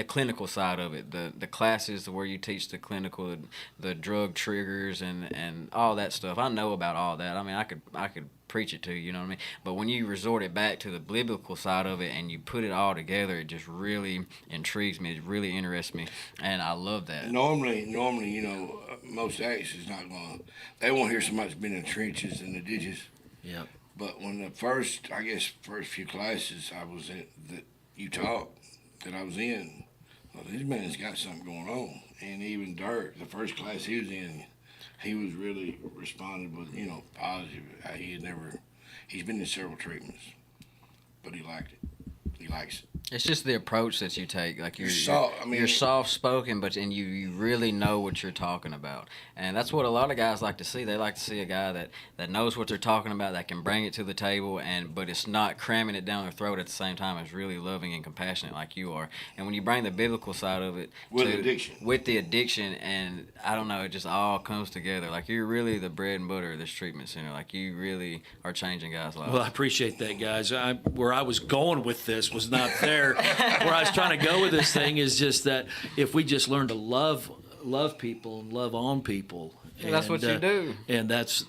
Speaker 6: clinical side of it. The classes where you teach the clinical, the drug triggers and all that stuff. I know about all that. I mean, I could preach it to you, you know what I mean? But when you resort it back to the biblical side of it and you put it all together, it just really intrigues me. It really interests me, and I love that.
Speaker 5: Normally, most acts is not going. They won't hear somebody's been in the trenches and the ditches.
Speaker 4: Yep.
Speaker 5: But when the first few classes I was in that you taught that I was in, well, this man's got something going on. And even Dirk, the first class he was in, he was really responded with, positive. He's been in several treatments, but he liked it. He likes it.
Speaker 6: It's just the approach that you take. Like you're soft spoken, but you really know what you're talking about, and that's what a lot of guys like to see. They like to see a guy that knows what they're talking about, that can bring it to the table, but it's not cramming it down their throat at the same time. It's really loving and compassionate like you are. And when you bring the biblical side of it
Speaker 5: with the
Speaker 6: addiction, and I don't know, it just all comes together. Like you're really the bread and butter of this treatment center. Like you really are changing guys' lives.
Speaker 4: Well, I appreciate that, guys. Where I was going with this was not there. Where I was trying to go with this thing is just that if we just learn to love people and love on people, and
Speaker 6: that's what you do.
Speaker 4: And that's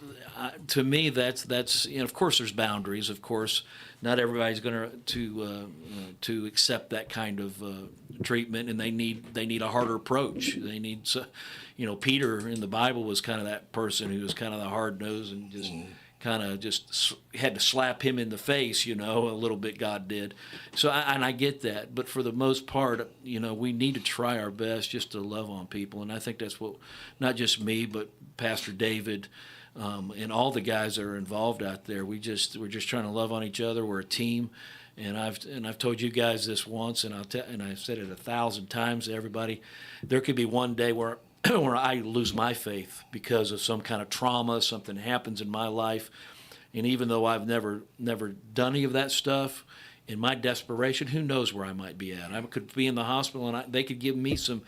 Speaker 4: to me that's of course there's boundaries. Of course, not everybody's going to accept that kind of treatment, and they need a harder approach. They need Peter in the Bible was kind of that person who was kind of the hard nose and just. Kind of just had to slap him in the face, a little bit. God did, so I get that. But for the most part, we need to try our best just to love on people, and I think that's what, not just me, but Pastor David, and all the guys that are involved out there. We're just trying to love on each other. We're a team, and I've told you guys this once, and I've said it 1,000 times to everybody. There could be one day where I lose my faith because of some kind of trauma, something happens in my life. And even though I've never done any of that stuff, in my desperation, who knows where I might be at? I could be in the hospital and they could give me some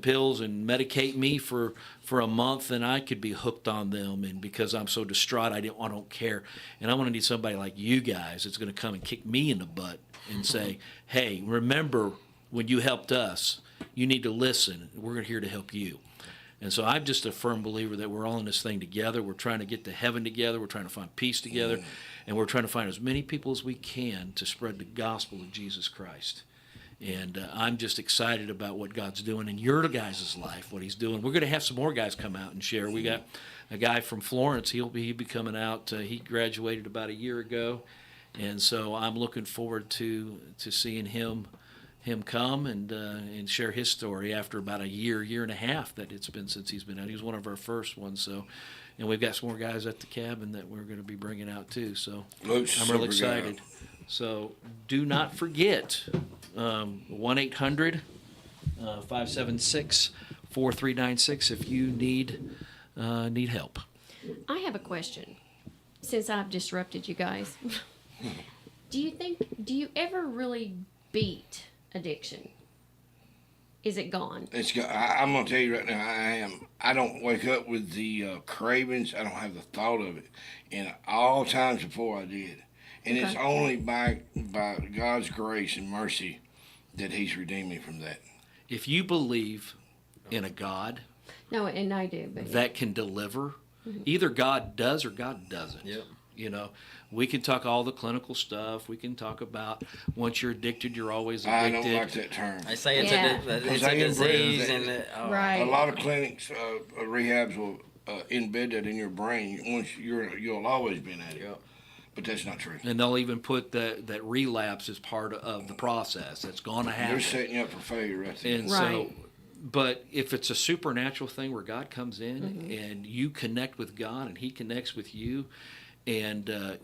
Speaker 4: pills and medicate me for a month, and I could be hooked on them. And because I'm so distraught, I don't care. And I'm going to need somebody like you guys that's going to come and kick me in the butt and say, hey, remember when you helped us, you need to listen. We're here to help you. And so I'm just a firm believer that we're all in this thing together. We're trying to get to heaven together. We're trying to find peace together. And we're trying to find as many people as we can to spread the gospel of Jesus Christ. And I'm just excited about what God's doing in your guys' life, what he's doing. We're going to have some more guys come out and share. We got a guy from Florence. He'll be coming out. He graduated about a year ago. And so I'm looking forward to seeing him come and share his story after about a year and a half that it's been since he's been out. He was one of our first ones. So, and we've got some more guys at the cabin that we're going to be bringing out too. So I'm real excited.
Speaker 5: Guy.
Speaker 4: So do not forget 1-800-576-4396 if you need help.
Speaker 7: I have a question. Since I've disrupted you guys, do you ever really beat addiction? Is it gone?
Speaker 5: I'm gonna tell you right now, I don't wake up with the cravings. I don't have the thought of it. And all times before I did. And It's only by God's grace and mercy that he's redeemed me from that.
Speaker 4: If you believe in a God
Speaker 7: No, and I do, but
Speaker 4: that can deliver, either God does or God doesn't.
Speaker 6: Yep.
Speaker 4: We can talk all the clinical stuff. We can talk about once you're addicted, you're always addicted.
Speaker 5: I don't like that term.
Speaker 6: I say it's
Speaker 7: Yeah.
Speaker 6: a disease,
Speaker 7: right.
Speaker 5: A lot of clinics, rehabs will embed that in your brain. Once you'll always be an addict.
Speaker 6: Yep.
Speaker 5: But that's not true.
Speaker 4: And they'll even put that relapse as part of the process. That's going to happen.
Speaker 5: They're setting you up for failure right there.
Speaker 4: And
Speaker 7: Right.
Speaker 4: but if it's a supernatural thing where God comes in and you connect with God and he connects with you, and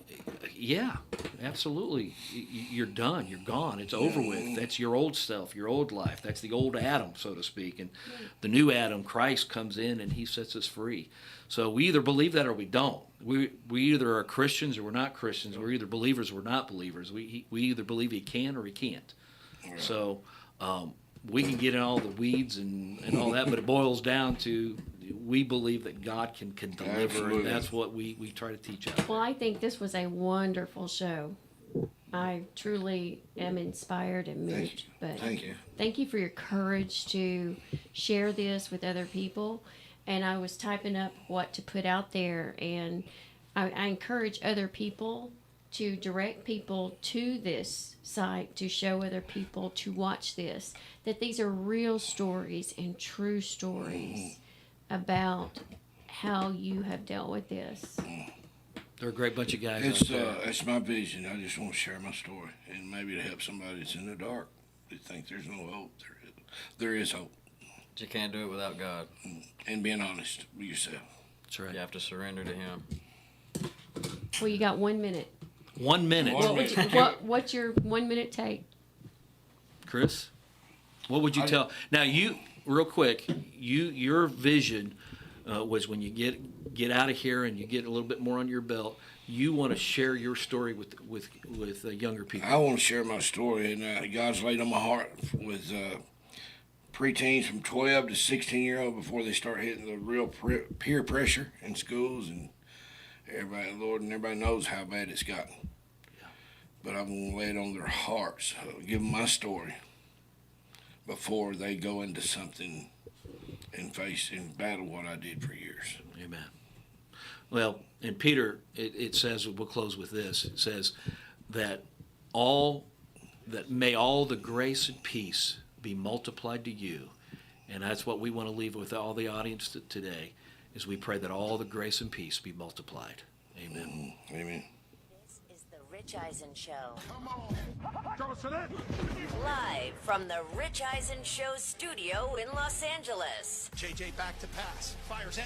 Speaker 4: yeah, absolutely, you're done. You're gone. It's over with. That's your old self, your old life. That's the old Adam, so to speak. And the new Adam, Christ, comes in and he sets us free. So we either believe that or we don't. We either are Christians or we're not Christians. We're either believers or we're not believers. We either believe he can or he can't. Right. So we can get in all the weeds and all that, but it boils down to we believe that God can deliver,
Speaker 5: Absolutely.
Speaker 4: and that's what we try to teach out.
Speaker 7: Well, I think this was a wonderful show. I truly am inspired and moved. But
Speaker 5: Thank you.
Speaker 7: thank you for your courage to share this with other people. And I was typing up what to put out there, and I encourage other people to direct people to this site, to show other people to watch this, that these are real stories and true stories about how you have dealt with this.
Speaker 4: They're a great bunch of guys.
Speaker 5: It's my vision. I just want to share my story, and maybe to help somebody that's in the dark. They think there's no hope. There is hope.
Speaker 6: But you can't do it without God.
Speaker 5: And being honest with yourself.
Speaker 4: That's right.
Speaker 6: You have to surrender to Him.
Speaker 7: Well, you got 1 minute.
Speaker 4: 1 minute.
Speaker 7: What's your 1 minute take?
Speaker 4: Chris, what would you tell? Now, you, real quick, your vision was when you get out of here and you get a little bit more on your belt, you want to share your story with younger people.
Speaker 5: I want to share my story, and God's laid on my heart with preteens from 12 to 16-year-old before they start hitting the real peer pressure in schools, and everybody knows how bad it's gotten. Yeah. But I'm going to lay it on their hearts, give them my story before they go into something and battle what I did for years.
Speaker 4: Amen. Well, in Peter, it says, we'll close with this. It says that may all the grace and peace be multiplied to you. And that's what we want to leave with all the audience today, is we pray that all the grace and peace be multiplied. Amen.
Speaker 5: Amen.
Speaker 8: This is the Rich Eisen Show. Come on. Live from the Rich Eisen Show studio in Los Angeles.
Speaker 9: JJ back to pass. Fires